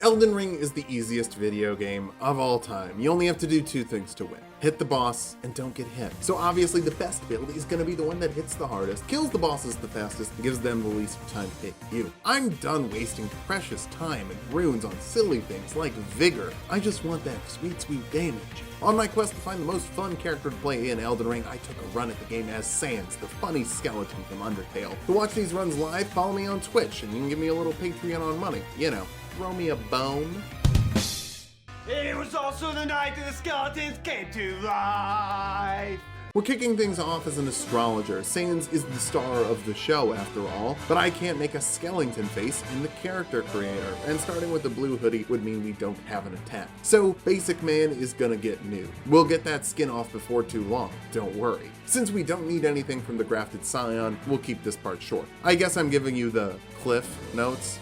Elden Ring is the easiest video game of all time. You only have to do two things to win. Hit the boss and don't get hit. So obviously the best build is gonna be the one that hits the hardest, kills the bosses the fastest, and gives them the least time to hit you. I'm done wasting precious time and runes on silly things like Vigor. I just want that sweet damage. On my quest to find the most fun character to play in Elden Ring, I took a run at the game as Sans, the funny skeleton from Undertale. To watch these runs live, follow me on Twitch, and you can give me a little Patreon on money. You know, throw me a bone. It was also the night that the skeletons came to life. We're kicking things off as an astrologer. Sans is the star of the show after all, but I can't make a skeleton face in the character creator, and starting with the blue hoodie would mean we don't have an attack. So basic man is gonna get new. We'll get that skin off before too long, don't worry. Since we don't need anything from the grafted scion, we'll keep this part short. I guess I'm giving you the Cliff Notes.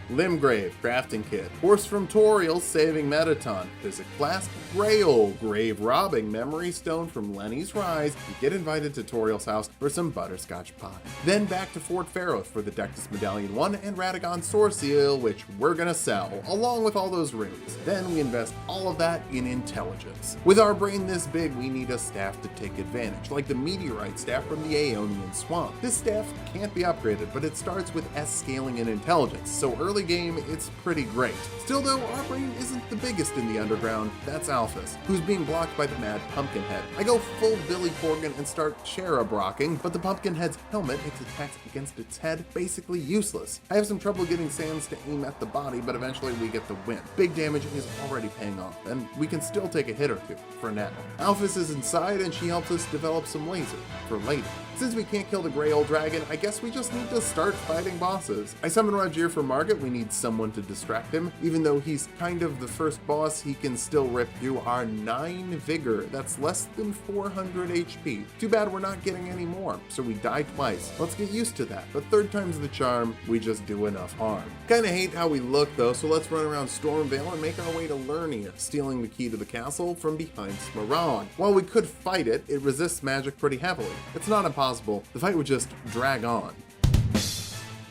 Limgrave, crafting kit. Horse from Toriel, saving Metaton. Physic flask, Grail, grave robbing, memory stone from Lenny's Rise. You get invited to Toriel's house for some butterscotch pie. Then back to Fort Pharos for the Dectus Medallion 1 and Radagon Sword Seal, which we're gonna sell, along with all those runes. Then we invest all of that in intelligence. With our brain this big, we need a staff to take advantage, like the meteorite staff from the Aeonian Swamp. This staff can't be upgraded, but it starts with S scaling and intelligence, so early game, it's pretty great. Still though, our brain isn't the biggest in the underground. That's Alphys, who's being blocked by the mad Pumpkinhead. I go full Billy Corgan and start cherub-rocking, but the Pumpkinhead's helmet makes attacks against its head basically useless. I have some trouble getting Sans to aim at the body, but eventually we get the win. Big damage is already paying off, and we can still take a hit or two, for now. Alphys is inside, and she helps us develop some laser, for later. Since we can't kill the Grey Old Dragon, I guess we just need to start fighting bosses. I summon Rogier for Margit. We need someone to distract him. Even though he's kind of the first boss, he can still rip through our 9 Vigor. That's less than 400 HP. Too bad we're not getting any more, so we die twice. Let's get used to that. But third time's the charm, we just do enough harm. Kinda hate how we look though, so let's run around Stormvale and make our way to Lernia, stealing the key to the castle from behind Smaragd. While we could fight it, it resists magic pretty heavily. It's not impossible. The fight would just drag on.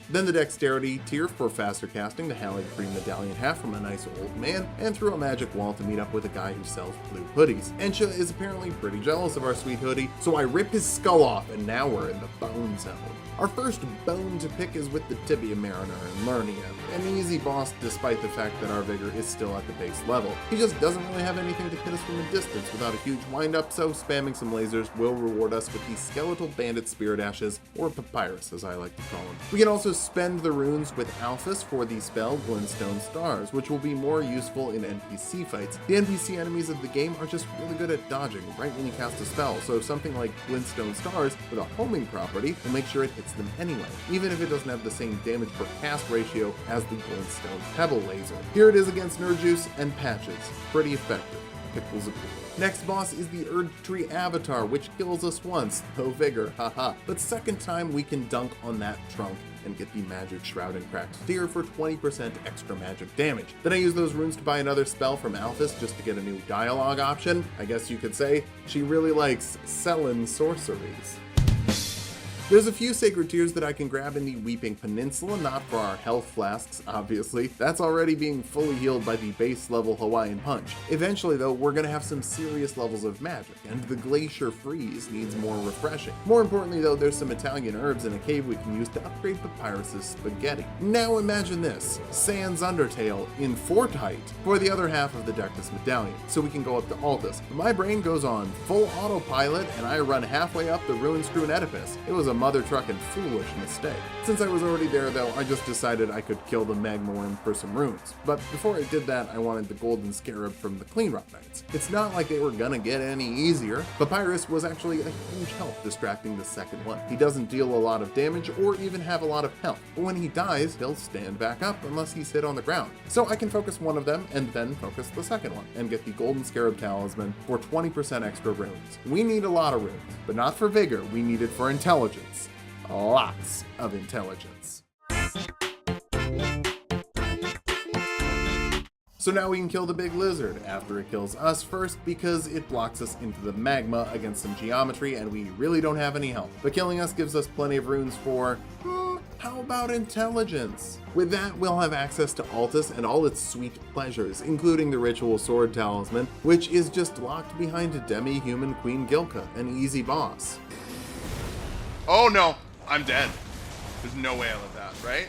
Then the dexterity tier for faster casting, the Hallig free medallion hat from a nice old man, and through a magic wall to meet up with a guy who sells blue hoodies. Ensha is apparently pretty jealous of our sweet hoodie, so I rip his skull off, and now we're in the bone zone. Our first bone to pick is with the Tibia Mariner in Lernia, an easy boss despite the fact that our Vigor is still at the base level. He just doesn't really have anything to hit us from a distance without a huge windup, so spamming some lasers will reward us with the Skeletal Bandit Spirit Ashes, or Papyrus as I like to call him. We can also spend the runes with Alphys for the spell Glintstone Stars, which will be more useful in NPC fights. The NPC enemies of the game are just really good at dodging right when you cast a spell, so something like Glintstone Stars with a homing property will make sure it hits them anyway, even if it doesn't have the same damage per cast ratio as the Glintstone Pebble Laser. Here it is against Nerdjuice and Patches. Pretty effective. Pickles approve. Next boss is the Erdtree Avatar, which kills us once, no Vigor, haha. But second time we can dunk on that trunk and get the Magic Shroud and Cracked Tear for 20% extra magic damage. Then I use those runes to buy another spell from Alphys just to get a new dialogue option. I guess you could say she really likes selling sorceries. There's a few sacred tears that I can grab in the Weeping Peninsula, not for our health flasks, obviously. That's already being fully healed by the base level Hawaiian Punch. Eventually though, we're gonna have some serious levels of magic, and the Glacier Freeze needs more refreshing. More importantly though, there's some Italian herbs in a cave we can use to upgrade Papyrus's spaghetti. Now imagine this, Sans Undertale in Fort Height for the other half of the Dectus Medallion, so we can go up to Altus. My brain goes on full autopilot and I run halfway up the Ruined-Strewn Edifice. It was a mother trucking foolish mistake. Since I was already there though, I just decided I could kill the Magma Worm for some runes. But before I did that, I wanted the Golden Scarab from the Clean Rock Knights. It's not like they were gonna get any easier. Papyrus was actually a huge help distracting the second one. He doesn't deal a lot of damage or even have a lot of health, but when he dies, he'll stand back up unless he's hit on the ground. So I can focus one of them and then focus the second one and get the Golden Scarab Talisman for 20% extra runes. We need a lot of runes, but not for Vigor, we need it for intelligence. Lots of intelligence. So now we can kill the big lizard after it kills us first because it blocks us into the magma against some geometry and we really don't have any health. But killing us gives us plenty of runes for How about intelligence? With that, we'll have access to Altus and all its sweet pleasures, including the ritual sword talisman, which is just locked behind a demi-human Queen Gilka, an easy boss. Oh no, I'm dead. There's no way I live that, right?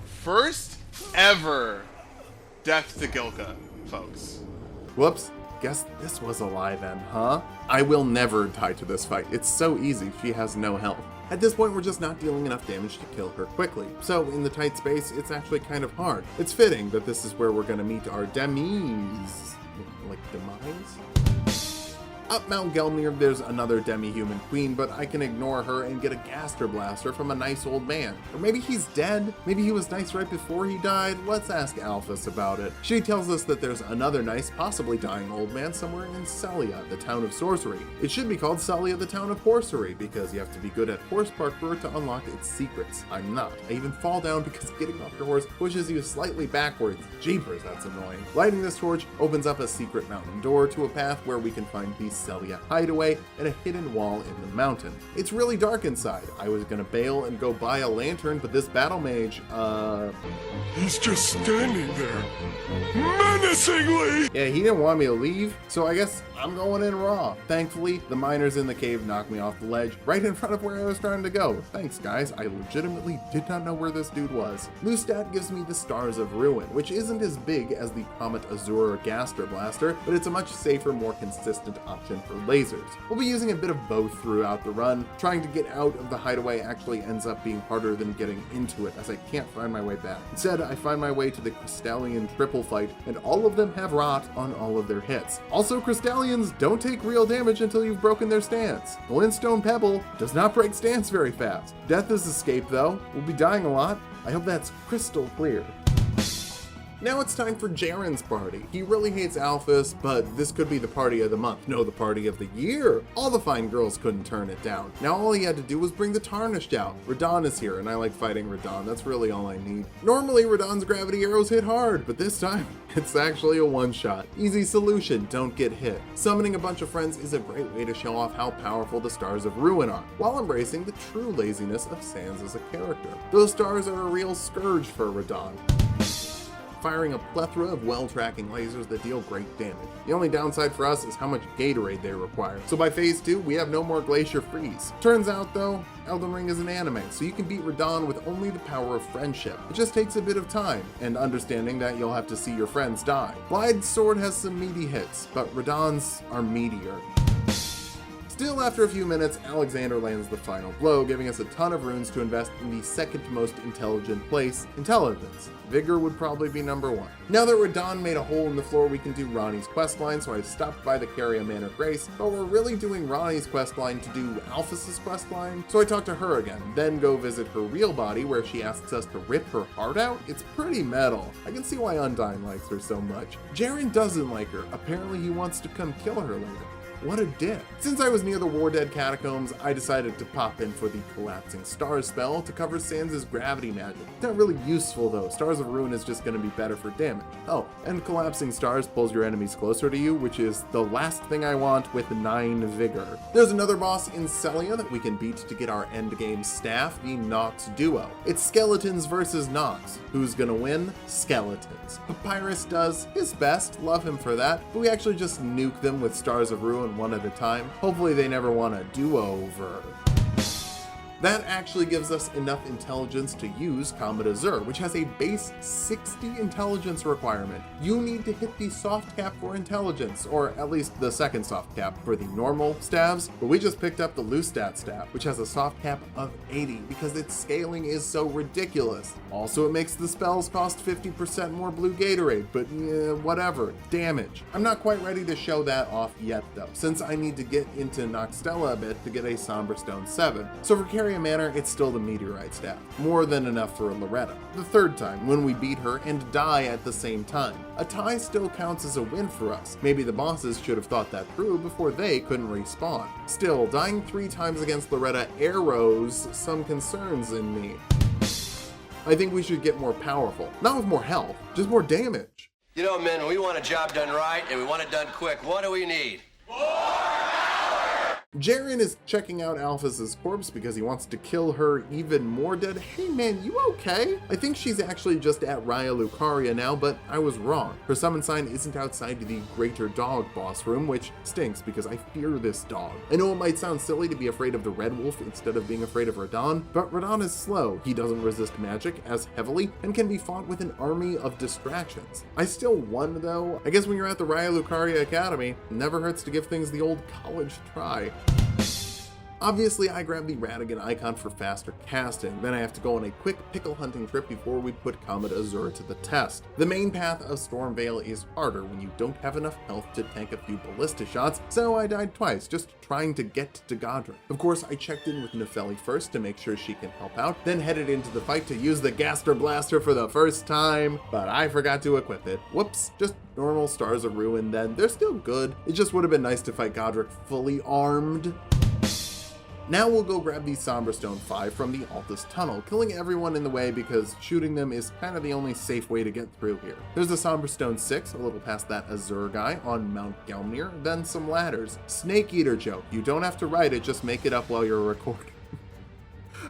First ever death to Gilka, folks. Whoops, guess this was a lie then, huh? I will never die to this fight. It's so easy, she has no health. At this point, we're just not dealing enough damage to kill her quickly. So in the tight space, it's actually kind of hard. It's fitting that this is where we're gonna meet our demise. Like demise? Up Mount Gelmir, there's another demi-human queen, but I can ignore her and get a Gaster Blaster from a nice old man. Or maybe he's dead? Maybe he was nice right before he died? Let's ask Alphys about it. She tells us that there's another nice, possibly dying old man somewhere in Celia, the town of sorcery. It should be called Celia, the town of horsery, because you have to be good at horse parkour to unlock its secrets. I'm not. I even fall down because getting off your horse pushes you slightly backwards. Jeepers, that's annoying. Lighting this torch opens up a secret mountain door to a path where we can find the Celia hideaway and a hidden wall in the mountain. It's really dark inside. I was gonna bail and go buy a lantern, but this battle mage, He's just standing there, menacingly! yeah, he didn't want me to leave, so I guess I'm going in raw. Thankfully, the miners in the cave knocked me off the ledge right in front of where I was trying to go. Thanks, guys. I legitimately did not know where this dude was. Lustat gives me the Stars of Ruin, which isn't as big as the Comet Azure Gaster Blaster, but it's a much safer, more consistent option for lasers. We'll be using a bit of both throughout the run. Trying to get out of the hideaway actually ends up being harder than getting into it, as I can't find my way back. Instead, I find my way to the Crystallian triple fight, and all of them have rot on all of their hits. Also, Crystallians don't take real damage until you've broken their stance. Glintstone Pebble does not break stance very fast. Death is escape though. We'll be dying a lot. I hope that's crystal clear. Now it's time for Jaren's party. He really hates Alphys, but this could be the party of the month. No, the party of the year. All the fine girls couldn't turn it down. Now all he had to do was bring the Tarnished out. Radon is here, and I like fighting Radon. That's really all I need. Normally, Radon's gravity arrows hit hard, but this time, it's actually a one-shot. Easy solution, don't get hit. Summoning a bunch of friends is a great way to show off how powerful the Stars of Ruin are, while embracing the true laziness of Sans as a character. Those stars are a real scourge for Radon, firing a plethora of well-tracking lasers that deal great damage. The only downside for us is how much Gatorade they require. So by phase 2, we have no more Glacier Freeze. Turns out though, Elden Ring is an anime, so you can beat Radon with only the power of friendship. It just takes a bit of time, and understanding that you'll have to see your friends die. Blide's sword has some meaty hits, but Radon's are meatier. Still, after a few minutes, Alexander lands the final blow, giving us a ton of runes to invest in the second most intelligent place, intelligence. Vigor would probably be number 1. Now that Radon made a hole in the floor, we can do Ronnie's questline, so I stopped by the Caria Manor Grace, but we're really doing Ronnie's questline to do Alphys' questline, so I talk to her again, then go visit her real body where she asks us to rip her heart out. It's pretty metal. I can see why Undyne likes her so much. Jaren doesn't like her. Apparently he wants to come kill her later. What a dick. Since I was near the War Dead catacombs, I decided to pop in for the Collapsing Stars spell to cover Sans' gravity magic. Not really useful though, Stars of Ruin is just going to be better for damage. Oh, and Collapsing Stars pulls your enemies closer to you, which is the last thing I want with 9 Vigor. There's another boss in Celia that we can beat to get our endgame staff, the Nox duo. It's Skeletons versus Nox. Who's gonna win? Skeletons. Papyrus does his best, love him for that, but we actually just nuke them with Stars of Ruin one at a time. Hopefully they never want a do-over. That actually gives us enough intelligence to use Comet Azure, which has a base 60 intelligence requirement. You need to hit the soft cap for intelligence, or at least the second soft cap for the normal staves, but we just picked up the Lustat staff, which has a soft cap of 80 because its scaling is so ridiculous. Also, it makes the spells cost 50% more blue Gatorade, but yeah, whatever. Damage. I'm not quite ready to show that off yet though, since I need to get into Noxtella a bit to get a Somber Stone 7. So for Caria Manor, it's still the Meteorite staff. More than enough for Loretta. The third time, when we beat her and die at the same time. A tie still counts as a win for us. Maybe the bosses should have thought that through before they couldn't respawn. Still, dying 3 times against Loretta arrows some concerns in me. I think we should get more powerful. Not with more health, just more damage. You know, men, when we want a job done right and we want it done quick, what do we need? Jaren is checking out Alphys's corpse because he wants to kill her even more dead. Hey man, you okay? I think she's actually just at Raya Lucaria now, but I was wrong. Her summon sign isn't outside the Greater Dog boss room, which stinks because I fear this dog. I know it might sound silly to be afraid of the Red Wolf instead of being afraid of Radahn, but Radahn is slow, he doesn't resist magic as heavily, and can be fought with an army of distractions. I still won though. I guess when you're at the Raya Lucaria Academy, it never hurts to give things the old college try. Obviously, I grabbed the Radigan icon for faster casting, then I have to go on a quick pickle hunting trip before we put Comet Azure to the test. The main path of Stormveil is harder when you don't have enough health to tank a few ballista shots, so I died twice, just trying to get to Godric. Of course, I checked in with Nefeli first to make sure she can help out, then headed into the fight to use the Gaster Blaster for the first time, but I forgot to equip it. Whoops, just normal Stars of Ruin then. They're still good, it just would have been nice to fight Godric fully armed. Now we'll go grab the Somberstone 5 from the Altus Tunnel, killing everyone in the way because shooting them is kind of the only safe way to get through here. There's the Somberstone 6, a little past that Azure guy on Mount Gelmir, then some ladders. Snake Eater joke, you don't have to write it, just make it up while you're recording.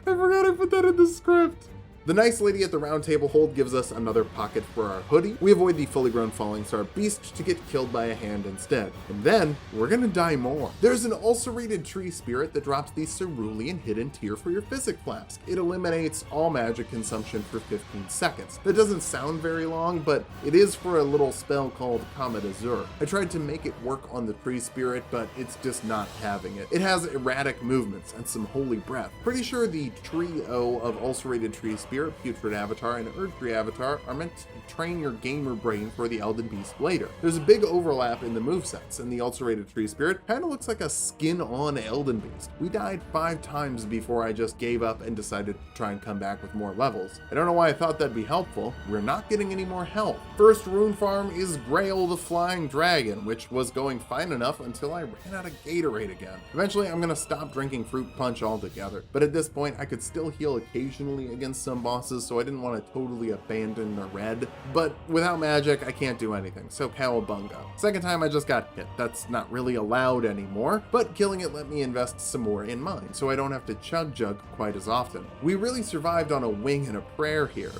I forgot I put that in the script. The nice lady at the round table hold gives us another pocket for our hoodie. We avoid the fully grown Falling Star beast to get killed by a hand instead. And then, we're gonna die more. There's an ulcerated tree spirit that drops the Cerulean hidden tier for your physic flask. It eliminates all magic consumption for 15 seconds. That doesn't sound very long, but it is for a little spell called Comet Azure. I tried to make it work on the tree spirit, but it's just not having it. It has erratic movements and some holy breath. Pretty sure the trio of ulcerated tree spirit, Putrid Avatar, and Erdtree Avatar are meant to train your gamer brain for the Elden Beast later. There's a big overlap in the movesets, and the Ulcerated Tree Spirit kinda looks like a skin-on Elden Beast. We died 5 times before I just gave up and decided to try and come back with more levels. I don't know why I thought that'd be helpful. We're not getting any more health. First rune farm is Grail the Flying Dragon, which was going fine enough until I ran out of Gatorade again. Eventually, I'm gonna stop drinking Fruit Punch altogether, but at this point, I could still heal occasionally against some bosses, so I didn't want to totally abandon the red. But without magic, I can't do anything, so cowabunga. Second time I just got hit. That's not really allowed anymore, but killing it let me invest some more in mine, so I don't have to chug jug quite as often. We really survived on a wing and a prayer here.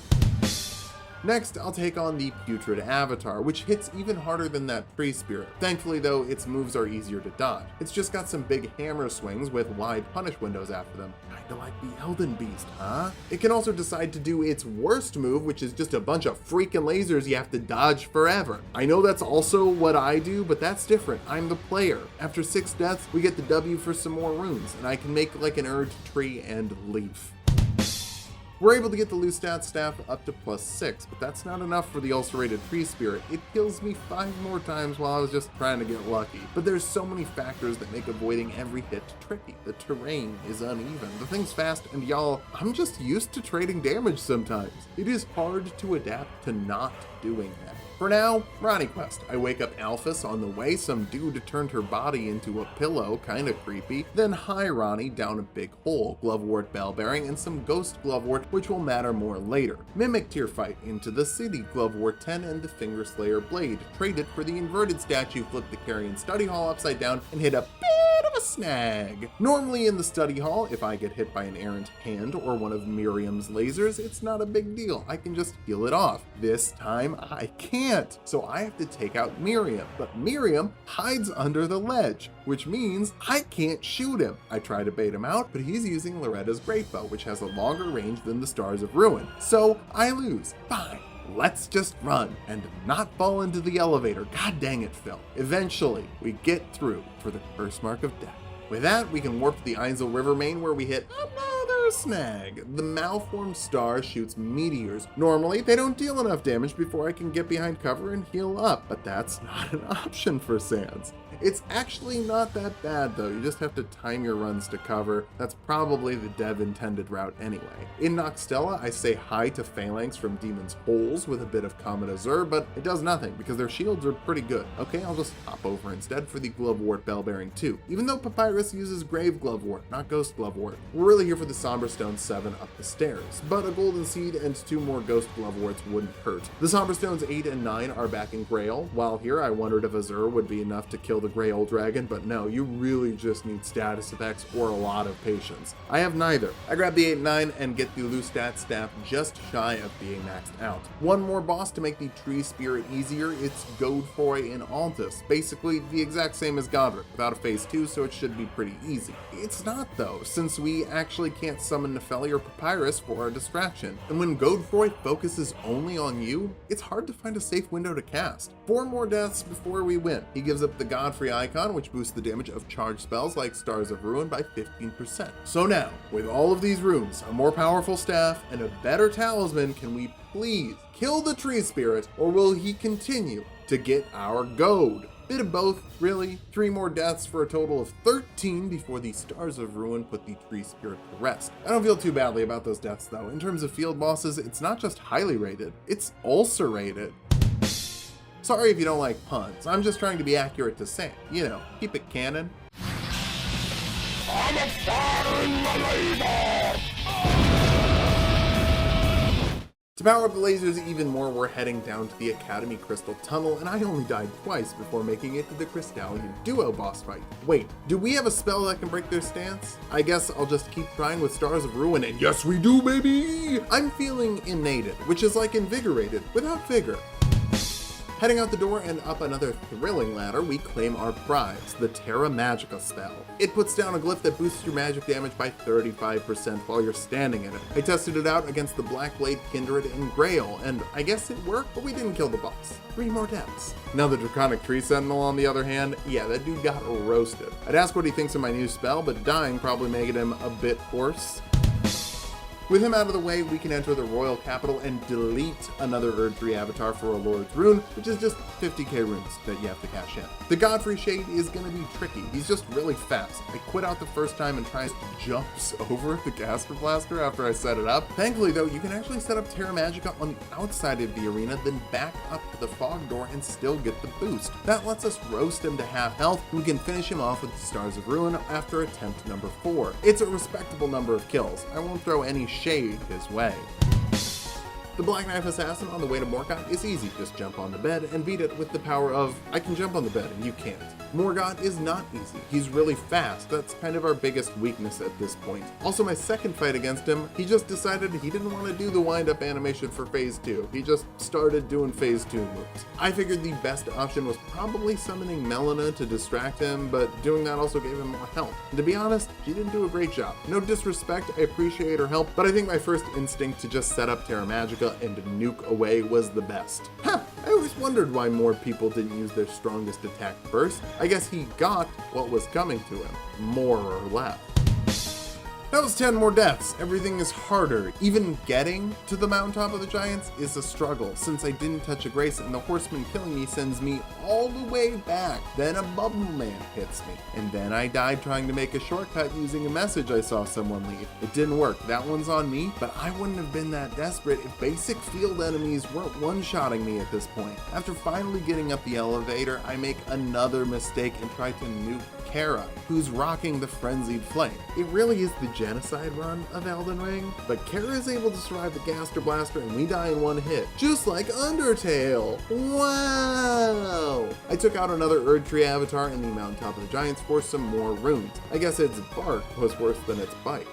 Next, I'll take on the Putrid Avatar, which hits even harder than that Tree Spirit. Thankfully though, its moves are easier to dodge. It's just got some big hammer swings with wide punish windows after them. Kinda like the Elden Beast, huh? It can also decide to do its worst move, which is just a bunch of freaking lasers you have to dodge forever. I know that's also what I do, but that's different. I'm the player. After 6 deaths, we get the W for some more runes, and I can make like an Erdtree and leaf. We're able to get the Lustat staff up to +6, but that's not enough for the Ulcerated Tree Spirit. It kills me 5 more times while I was just trying to get lucky. But there's so many factors that make avoiding every hit tricky. The terrain is uneven, the thing's fast, and y'all, I'm just used to trading damage sometimes. It is hard to adapt to not doing that. For now, Ronnie Quest. I wake up Alphys on the way, some dude turned her body into a pillow, kinda creepy. Then hi Ronnie down a big hole, Glovewort Bellbearing, and some Ghost Glovewort, which will matter more later. Mimic Tier fight into the city, Glovewort 10 and the Fingerslayer Blade. Traded for the inverted statue, flip the Carrion Study Hall upside down, and hit a bit of a snag. Normally in the study hall, if I get hit by an errant hand or one of Miriam's lasers, it's not a big deal. I can just heal it off. This time I can't. So I have to take out Miriam, but Miriam hides under the ledge, which means I can't shoot him. I try to bait him out, but he's using Loretta's Great Bow, which has a longer range than the Stars of Ruin. So I lose. Fine. Let's just run and not fall into the elevator. God dang it, Phil. Eventually, we get through for the curse mark of death. With that, we can warp to the Ainsel River main where we hit another snag. The malformed star shoots meteors. Normally, they don't deal enough damage before I can get behind cover and heal up, but that's not an option for Sans. It's actually not that bad though, you just have to time your runs to cover. That's probably the dev intended route anyway. In Noxtella, I say hi to Phalanx from Demon's Holes with a bit of Comet Azure, but it does nothing because their shields are pretty good. Okay, I'll just hop over instead for the Glovewort Bellbearing 2, even though Papyrus uses Grave Glovewort, not Ghost Glovewort. We're really here for the Somberstone 7 up the stairs, but a Golden Seed and 2 more Ghost Gloveworts wouldn't hurt. The Somberstones 8 and 9 are back in Grail. While here, I wondered if Azure would be enough to kill the Grail Dragon, but no, you really just need status effects or a lot of patience. I have neither. I grab the 8-9 and get the Lustat staff just shy of being maxed out. One more boss to make the Tree Spirit easier, it's Godfroy in Altus. Basically the exact same as Godric, without a phase 2, so it should be pretty easy. It's not though, since we actually can't summon Nepheli or Papyrus for our distraction. And when Godfroy focuses only on you, it's hard to find a safe window to cast. 4 more deaths before we win. He gives up the Godfrey icon, which boosts the damage of charged spells like Stars of Ruin by 15%. So now, with all of these runes, a more powerful staff, and a better talisman, can we please kill the Tree Spirit, or will he continue to get our gold? Bit of both, really. 3 more deaths for a total of 13 before the Stars of Ruin put the Tree Spirit to rest. I don't feel too badly about those deaths though. In terms of field bosses, it's not just highly rated, it's ulcer-rated. Sorry if you don't like puns, I'm just trying to be accurate to say, you know, keep it canon. I'm a foreign believer! To power up the lasers even more, we're heading down to the Academy Crystal Tunnel, and I only died twice before making it to the Crystallian Duo boss fight. Wait, do we have a spell that can break their stance? I guess I'll just keep trying with Stars of Ruin, and yes we do, baby! I'm feeling innated, which is like invigorated, without vigor. Heading out the door and up another thrilling ladder, we claim our prize, the Terra Magica spell. It puts down a glyph that boosts your magic damage by 35% while you're standing in it. I tested it out against the Black Blade, Kindred, and Grail, and I guess it worked, but we didn't kill the boss. 3 more deaths. Now the Draconic Tree Sentinel, on the other hand, yeah, that dude got roasted. I'd ask what he thinks of my new spell, but dying probably made him a bit hoarse. With him out of the way, we can enter the Royal Capital and delete another Erdtree avatar for a Lord's Rune, which is just 50k runes that you have to cash in. The Godfrey Shade is going to be tricky. He's just really fast. I quit out the first time and tries to jumps over the Caster Blaster after I set it up. Thankfully though, you can actually set up Terra Magica on the outside of the arena, then back up to the fog door and still get the boost. That lets us roast him to half health, and we can finish him off with the Stars of Ruin after attempt number 4. It's a respectable number of kills. I won't throw any shade his way. The Black Knife Assassin on the way to Morgott is easy. Just jump on the bed and beat it with the power of, I can jump on the bed and you can't. Morgott is not easy. He's really fast. That's kind of our biggest weakness at this point. Also, my second fight against him, he just decided he didn't want to do the wind-up animation for phase 2. He just started doing phase 2 moves. I figured the best option was probably summoning Melina to distract him, but doing that also gave him more health. And to be honest, she didn't do a great job. No disrespect, I appreciate her help, but I think my first instinct to just set up Terra Magica and nuke away was the best. I always wondered why more people didn't use their strongest attack first. I guess he got what was coming to him, more or less. That was 10 more deaths. Everything is harder. Even getting to the mountaintop of the giants is a struggle, since I didn't touch a grace and the horseman killing me sends me all the way back. Then a bubble man hits me, and then I died trying to make a shortcut using a message I saw someone leave. It didn't work. That one's on me, but I wouldn't have been that desperate if basic field enemies weren't one-shotting me at this point. After finally getting up the elevator, I make another mistake and try to nuke Kara, who's rocking the Frenzied Flame. It really is the genocide run of Elden Ring, but Kara is able to survive the Caster Blaster and we die in one hit, just like Undertale. Wow! I took out another Erdtree avatar in the Mountaintop of the Giants for some more runes. I guess its bark was worse than its bite.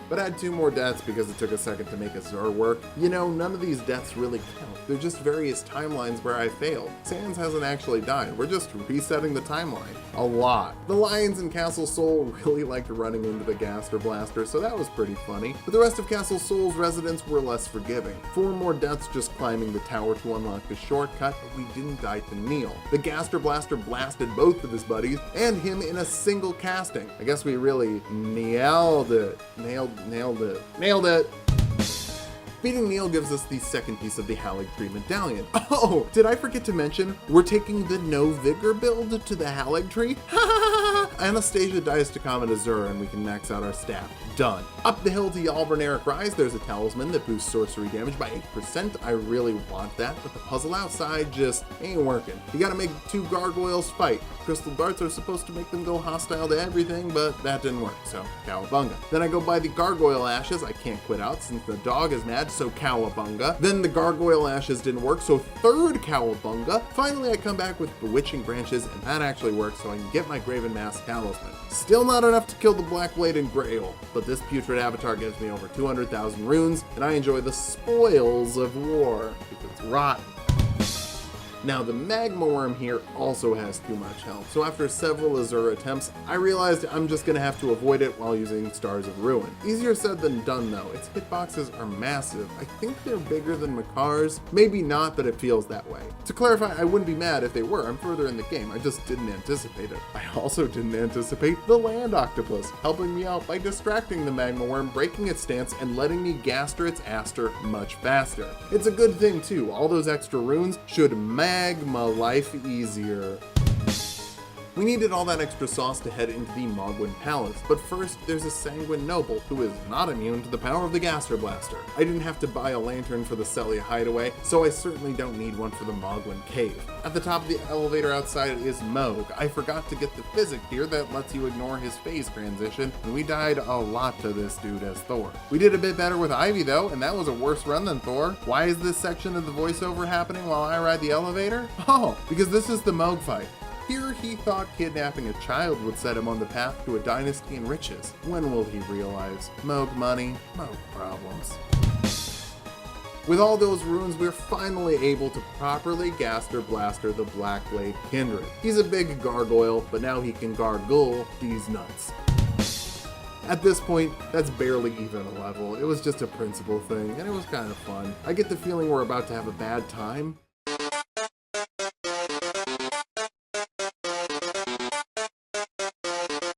But I had 2 more deaths because it took a second to make Azure work. You know, none of these deaths really count. They're just various timelines where I failed. Sans hasn't actually died. We're just resetting the timeline. A lot. The Lions in Castle Sol really liked running into the Caster Blaster, so that was pretty funny. But the rest of Castle Sol's residents were less forgiving. 4 more deaths just climbing the tower to unlock the shortcut, but we didn't die to Neil. The Caster Blaster blasted both of his buddies and him in a single casting. I guess we really nailed it. Nailed it. Beating Neil gives us the second piece of the Haligtree medallion. Oh, did I forget to mention, we're taking the no vigor build to the Haligtree? Anastasia dies to Comet Azure and we can max out our staff. Done. Up the hill to Yalberneric Rise, there's a talisman that boosts sorcery damage by 8%. I really want that, but the puzzle outside just ain't working. You gotta make 2 gargoyles fight. Crystal darts are supposed to make them go hostile to everything, but that didn't work, so cowabunga. Then I go buy the gargoyle ashes. I can't quit out since the dog is mad, so cowabunga. Then the gargoyle ashes didn't work, so 3rd cowabunga. Finally, I come back with bewitching branches, and that actually works, so I can get my Graven Mask talisman. Still not enough to kill the Black Blade and Grail, but this putrid avatar gives me over 200,000 runes, and I enjoy the spoils of war, because it's rotten. Now the magma worm here also has too much health, so after several Azure attempts, I realized I'm just gonna have to avoid it while using Stars of Ruin. Easier said than done though, its hitboxes are massive. I think they're bigger than Makar's, maybe not, but it feels that way. To clarify, I wouldn't be mad if they were, I'm further in the game, I just didn't anticipate it. I also didn't anticipate the land octopus, helping me out by distracting the magma worm, breaking its stance, and letting me gaster its aster much faster. It's a good thing too, all those extra runes should magma life easier. We needed all that extra sauce to head into the Mogwin Palace, but first there's a Sanguine Noble who is not immune to the power of the Gaster Blaster. I didn't have to buy a lantern for the Celia hideaway, so I certainly don't need one for the Mogwin Cave. At the top of the elevator outside is Moog. I forgot to get the physic here that lets you ignore his phase transition, and we died a lot to this dude as Thor. We did a bit better with Ivy though, and that was a worse run than Thor. Why is this section of the voiceover happening while I ride the elevator? Oh, because this is the Moog fight. Here he thought kidnapping a child would set him on the path to a dynasty and riches. When will he realize? Moog money, Moog problems. With all those runes, we're finally able to properly Gaster Blaster the Black Blade Kindred. He's a big gargoyle, but now he can gargle these nuts. At this point, that's barely even a level. It was just a principle thing, and it was kind of fun. I get the feeling we're about to have a bad time.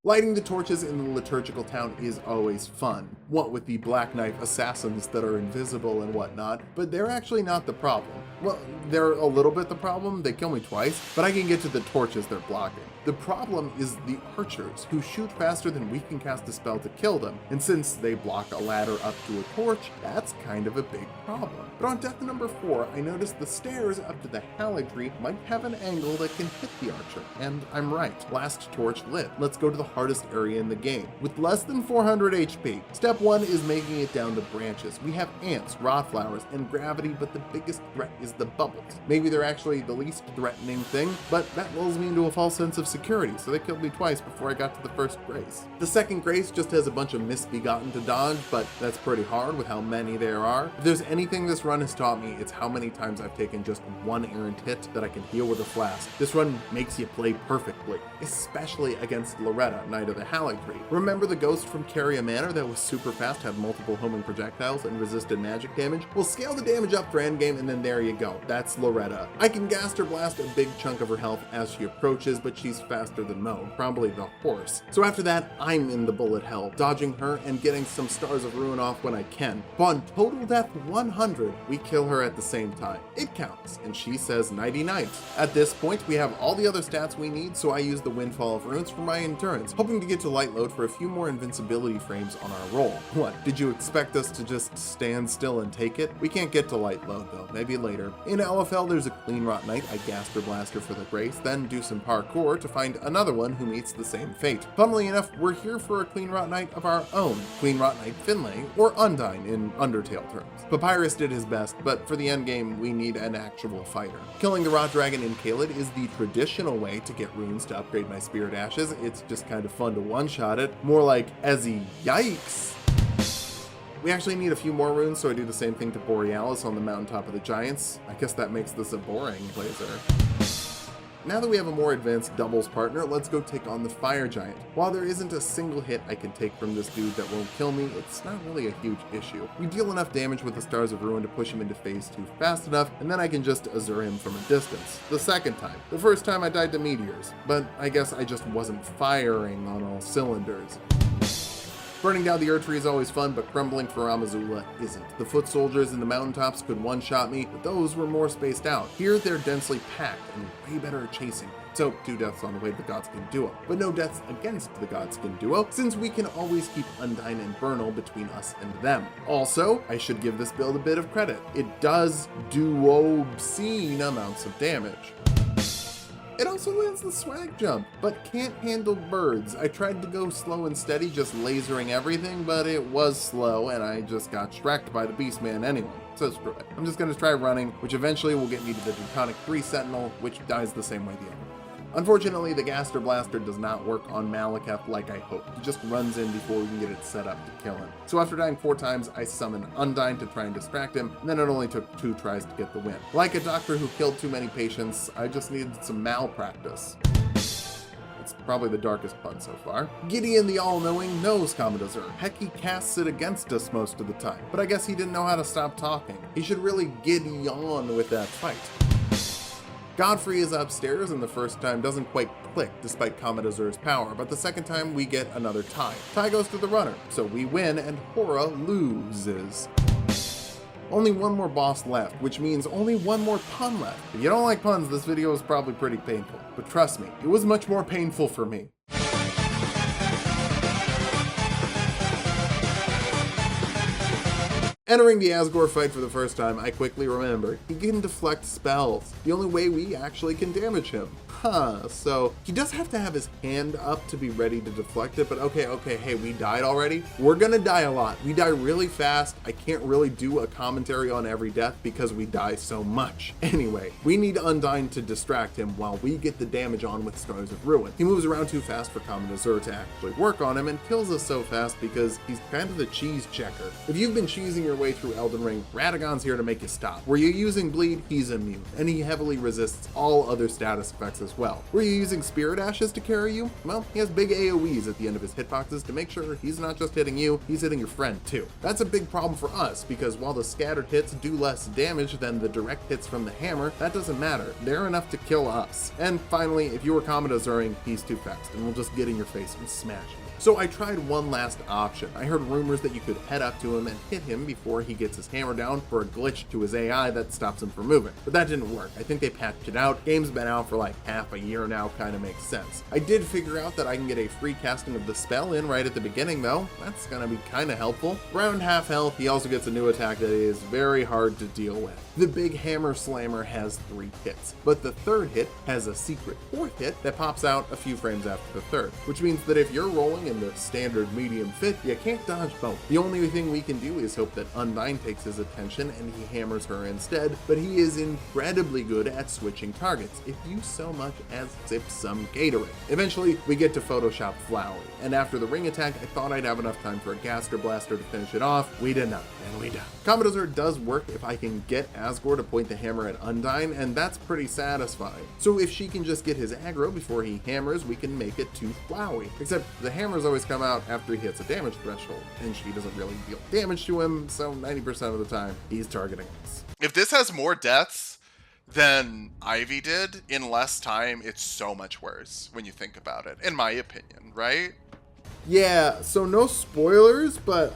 Lighting the torches in the liturgical town is always fun. What with the Black Knight assassins that are invisible and whatnot, but they're actually not the problem. Well, they're a little bit the problem, they kill me twice, but I can get to the torches they're blocking. The problem is the archers, who shoot faster than we can cast a spell to kill them, and since they block a ladder up to a torch, that's kind of a big problem. But on death number 4, I noticed the stairs up to the Haligtree might have an angle that can hit the archer, and I'm right. Last torch lit. Let's go to the hardest area in the game. With less than 400 HP, step 1 is making it down the branches. We have ants, rot flowers, and gravity, but the biggest threat is the bubbles. Maybe they're actually the least threatening thing, but that lulls me into a false sense of security, so they killed me twice before I got to the first grace. The second grace just has a bunch of misbegotten to dodge, but that's pretty hard with how many there are. If there's anything this run has taught me, it's how many times I've taken just one errant hit that I can heal with a flask. This run makes you play perfectly, especially against Loretta, Knight of the Haligtree. Remember the ghost from Carrier Manor that was super fast, had multiple homing projectiles, and resisted magic damage? Well, scale the damage up for endgame, and then there you go. That's Loretta. I can Gaster Blast a big chunk of her health as she approaches, but she's faster than Mo, probably the horse. So after that, I'm in the bullet hell, dodging her and getting some Stars of Ruin off when I can. Upon total death 100, we kill her at the same time. It counts, and she says nighty night. At this point, we have all the other stats we need, so I use the Windfall of Runes for my endurance, hoping to get to light load for a few more invincibility frames on our roll. What, did you expect us to just stand still and take it? We can't get to light load though, maybe later. In LFL, there's a Clean Rot Knight. I Gaster Blaster for the grace, then do some parkour to find another one who meets the same fate. Funnily enough, we're here for a Clean Rot Knight of our own, Clean Rot Knight Finlay, or Undyne in Undertale terms. Papyrus did his best, but for the endgame, we need an actual fighter. Killing the Rot Dragon in Caelid is the traditional way to get runes to upgrade my Spirit Ashes. It's just kind of fun to one-shot it. More like, Ezzy, yikes! We actually need a few more runes, so I do the same thing to Borealis on the mountaintop of the Giants. I guess that makes this a boring blazer. Now that we have a more advanced doubles partner, let's go take on the Fire Giant. While there isn't a single hit I can take from this dude that won't kill me, it's not really a huge issue. We deal enough damage with the Stars of Ruin to push him into phase 2 fast enough, and then I can just Azure him from a distance. The second time. The first time I died to meteors, but I guess I just wasn't firing on all cylinders. Burning down the Erd Tree is always fun, but crumbling for Amazula isn't. The foot soldiers in the mountaintops could one-shot me, but those were more spaced out. Here, they're densely packed and way better at chasing. So, 2 deaths on the way to the Godskin duo. But no deaths against the Godskin duo, since we can always keep Undyne and Bernal between us and them. Also, I should give this build a bit of credit. It does do obscene amounts of damage. It also lands the swag jump, but can't handle birds. I tried to go slow and steady, just lasering everything, but it was slow, and I just got distracted by the Beastman anyway. So screw it. I'm just gonna try running, which eventually will get me to the Draconic 3 Sentinel, which dies the same way the other. Unfortunately, the Gaster Blaster does not work on Malekith like I hoped. He just runs in before we can get it set up to kill him. So after dying 4 times, I summon Undyne to try and distract him, and then it only took 2 tries to get the win. Like a doctor who killed too many patients, I just needed some malpractice. It's probably the darkest pun so far. Gideon the All-Knowing knows Comet Azure. Heck, he casts it against us most of the time. But I guess he didn't know how to stop talking. He should really Gideon with that fight. Godfrey is upstairs, and the first time doesn't quite click despite Comet Azure's power, but the second time we get another tie. Tie goes to the runner, so we win and Hora loses. Only one more boss left, which means only one more pun left. If you don't like puns, this video is probably pretty painful, but trust me, it was much more painful for me. Entering the Asgore fight for the first time, I quickly remembered he can deflect spells. The only way we actually can damage him. So he does have to have his hand up to be ready to deflect it, but okay, hey, we died already? We're gonna die a lot. We die really fast. I can't really do a commentary on every death because we die so much. Anyway, we need Undyne to distract him while we get the damage on with Stars of Ruin. He moves around too fast for Comet Azure to actually work on him and kills us so fast because he's kind of the cheese checker. If you've been cheesing your way through Elden Ring, Radagon's here to make you stop. Were you using Bleed? He's immune, and he heavily resists all other status effects as well. Were you using Spirit Ashes to carry you? Well, he has big AoEs at the end of his hitboxes to make sure he's not just hitting you, he's hitting your friend too. That's a big problem for us, because while the scattered hits do less damage than the direct hits from the hammer, that doesn't matter. They're enough to kill us. And finally, if you were Comet Azuring, he's too fast, and we'll just get in your face and smash you. So I tried one last option. I heard rumors that you could head up to him and hit him before he gets his hammer down for a glitch to his AI that stops him from moving. But that didn't work. I think they patched it out. Game's been out for like half a year now, kind of makes sense. I did figure out that I can get a free casting of the spell in right at the beginning though. That's gonna be kind of helpful. Around half health, he also gets a new attack that is very hard to deal with. The big hammer slammer has 3 hits, but the third hit has a secret 4th hit that pops out a few frames after the third, which means that if you're rolling in the standard medium fit, you can't dodge both. The only thing we can do is hope that Undyne takes his attention and he hammers her instead, but he is incredibly good at switching targets, if you so much as sip some Gatorade. Eventually, we get to Photoshop Flowey, and after the ring attack, I thought I'd have enough time for a Gaster Blaster to finish it off. We did not, and we died. Comet Azure does work if I can get Asgore to point the hammer at Undyne, and that's pretty satisfying. So if she can just get his aggro before he hammers, we can make it too Flowey. Except the hammers always come out after he hits a damage threshold, and she doesn't really deal damage to him, so 90% of the time, he's targeting us. If this has more deaths than Ivy did in less time, it's so much worse when you think about it, in my opinion, right? Yeah, so no spoilers, but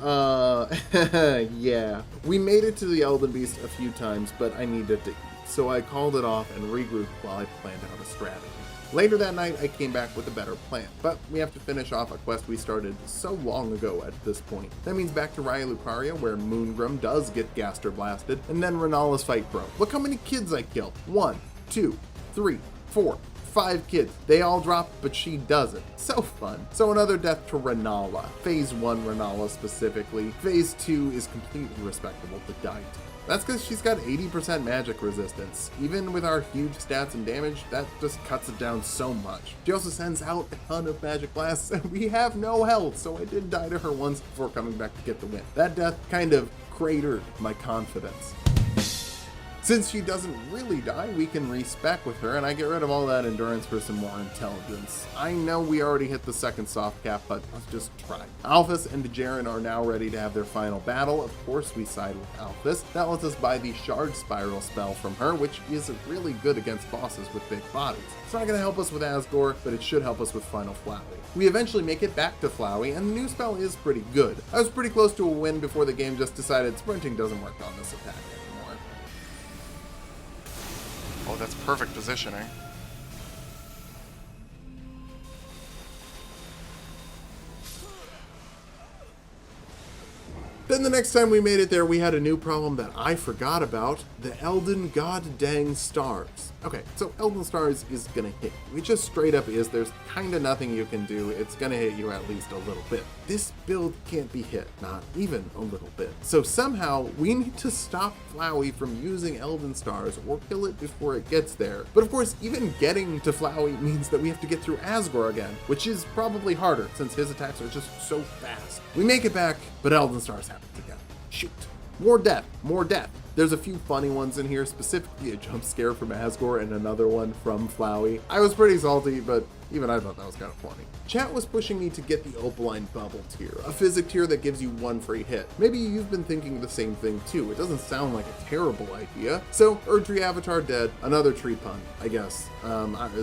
yeah. We made it to the Elden Beast a few times, but I needed to eat, so I called it off and regrouped while I planned out a strategy. Later that night, I came back with a better plan, but we have to finish off a quest we started so long ago at this point. That means back to Raya Lucaria, where Moongrim does get Gaster blasted, and then Renala's fight broke. Look how many kids I killed. 1, 2, 3, 4, 5 kids. They all drop, but she doesn't. So fun. So another death to Renala. Phase 1 Renala specifically. Phase 2 is completely respectable, but died. That's because she's got 80% magic resistance. Even with our huge stats and damage, that just cuts it down so much. She also sends out a ton of magic blasts, and we have no health, so I did die to her once before coming back to get the win. That death kind of cratered my confidence. Since she doesn't really die, we can respec with her, and I get rid of all that endurance for some more intelligence. I know we already hit the second soft cap, but let's just try. Alphys and Jaren are now ready to have their final battle. Of course we side with Alphys. That lets us buy the Shard Spiral spell from her, which is really good against bosses with big bodies. It's not going to help us with Asgore, but it should help us with Final Flowey. We eventually make it back to Flowey, and the new spell is pretty good. I was pretty close to a win before the game just decided sprinting doesn't work on this attack anymore. Oh, that's perfect positioning. Then the next time we made it there, we had a new problem that I forgot about, the Elden God Dang Stars. Okay, so Elden Stars is gonna hit you. It just straight up is. There's kinda nothing you can do. It's gonna hit you at least a little bit. This build can't be hit, not even a little bit. So somehow we need to stop Flowey from using Elden Stars or kill it before it gets there. But of course, even getting to Flowey means that we have to get through Asgore again, which is probably harder since his attacks are just so fast. We make it back, but Elden Stars happens again. Shoot. More death, more death. There's a few funny ones in here, specifically a jump scare from Asgore and another one from Flowey. I was pretty salty, but even I thought that was kind of funny. Chat was pushing me to get the Opaline Bubble tier, a physic tier that gives you one free hit. Maybe you've been thinking the same thing too. It doesn't sound like a terrible idea. So, Erdtree Avatar dead, another tree pun, I guess.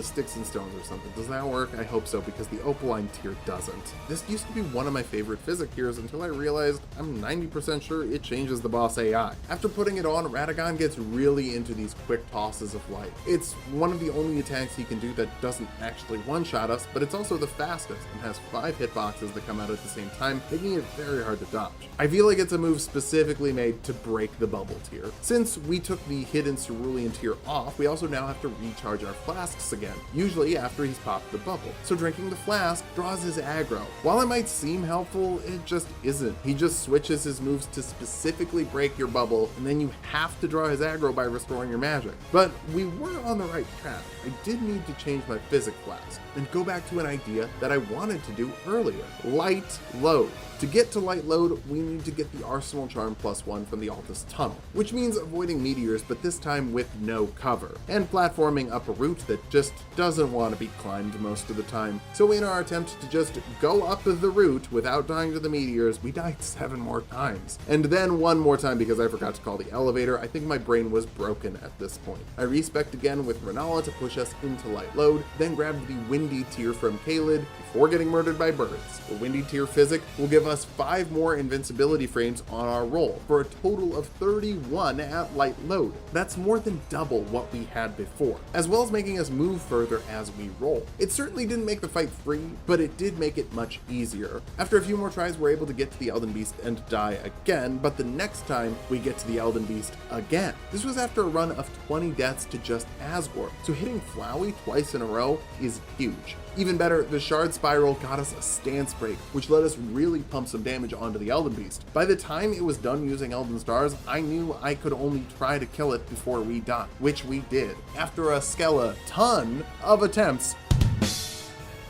Sticks and stones or something. Does that work? I hope so, because the Opaline tier doesn't. This used to be one of my favorite physic tiers until I realized I'm 90% sure it changes the boss AI. After putting it on, Radagon gets really into these quick tosses of light. It's one of the only attacks he can do that doesn't actually one-shot us, but it's also the fastest and has 5 hitboxes that come out at the same time, making it very hard to dodge. I feel like it's a move specifically made to break the bubble tier. Since we took the hidden cerulean tier off, we also now have to recharge our flasks again, usually after he's popped the bubble. So drinking the flask draws his aggro. While it might seem helpful, it just isn't. He just switches his moves to specifically break your bubble, and then you have to draw his aggro by restoring your magic. But we were on the right track. I did need to change my physic flask and go back to an idea that I wanted to do earlier. Light load. To get to light load, we need to get the Arsenal Charm +1 from the Altus Tunnel, which means avoiding meteors, but this time with no cover, and platforming up a route that just doesn't want to be climbed most of the time. So in our attempt to just go up the route without dying to the meteors, we died 7 more times. And then 1 more time because I forgot to call the elevator. I think my brain was broken at this point. I respect again with Renala to push us into light load, then grabbed the Windy tier from Kaled before getting murdered by birds. The Windy tier physic will give us 5 more invincibility frames on our roll, for a total of 31 at light load. That's more than double what we had before, as well as making us move further as we roll. It certainly didn't make the fight free, but it did make it much easier. After a few more tries, we're able to get to the Elden Beast and die again, but the next time we get to the Elden Beast again. This was after a run of 20 deaths to just Asgore, so hitting Flowey twice in a row is huge. Even better, the Shard Spiral got us a stance break, which let us really pump some damage onto the Elden Beast. By the time it was done using Elden Stars, I knew I could only try to kill it before we died, which we did. After a skeleton of attempts,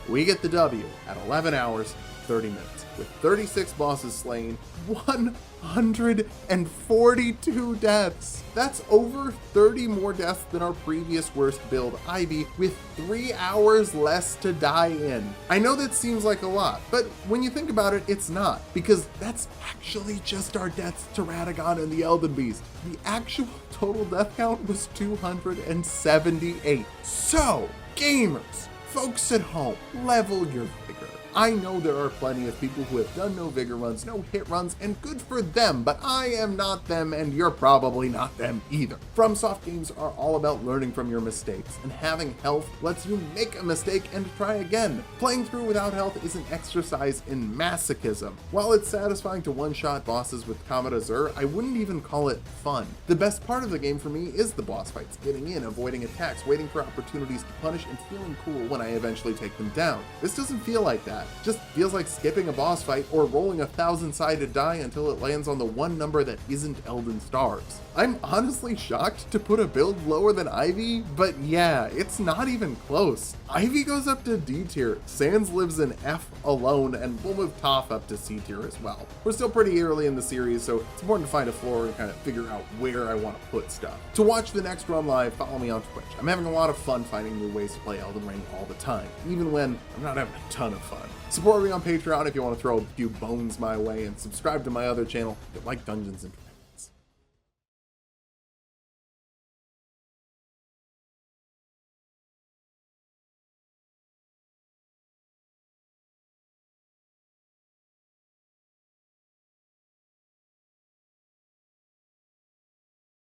we get the W at 11 hours, 30 minutes, with 36 bosses slain, 142 deaths. That's over 30 more deaths than our previous worst build, Ivy, with 3 hours less to die in. I know that seems like a lot, but when you think about it, it's not, because that's actually just our deaths to Radagon and the Elden Beast. The actual total death count was 278. So, gamers, folks at home, level your vigor. I know there are plenty of people who have done no vigor runs, no hit runs, and good for them, but I am not them, and you're probably not them either. FromSoft games are all about learning from your mistakes, and having health lets you make a mistake and try again. Playing through without health is an exercise in masochism. While it's satisfying to one-shot bosses with Comet Azure, I wouldn't even call it fun. The best part of the game for me is the boss fights, getting in, avoiding attacks, waiting for opportunities to punish, and feeling cool when I eventually take them down. This doesn't feel like that. that. Just feels like skipping a boss fight or rolling a 1,000-sided die until it lands on the one number that isn't Elden Stars. I'm honestly shocked to put a build lower than Ivy, but yeah, it's not even close. Ivy goes up to D tier, Sans lives in F alone, and we'll move Toph up to C tier as well. We're still pretty early in the series, so it's important to find a floor and kind of figure out where I want to put stuff. To watch the next run live, follow me on Twitch. I'm having a lot of fun finding new ways to play Elden Ring all the time, even when I'm not having a ton of fun. Support me on Patreon if you want to throw a few bones my way, and subscribe to my other channel if you like Dungeons &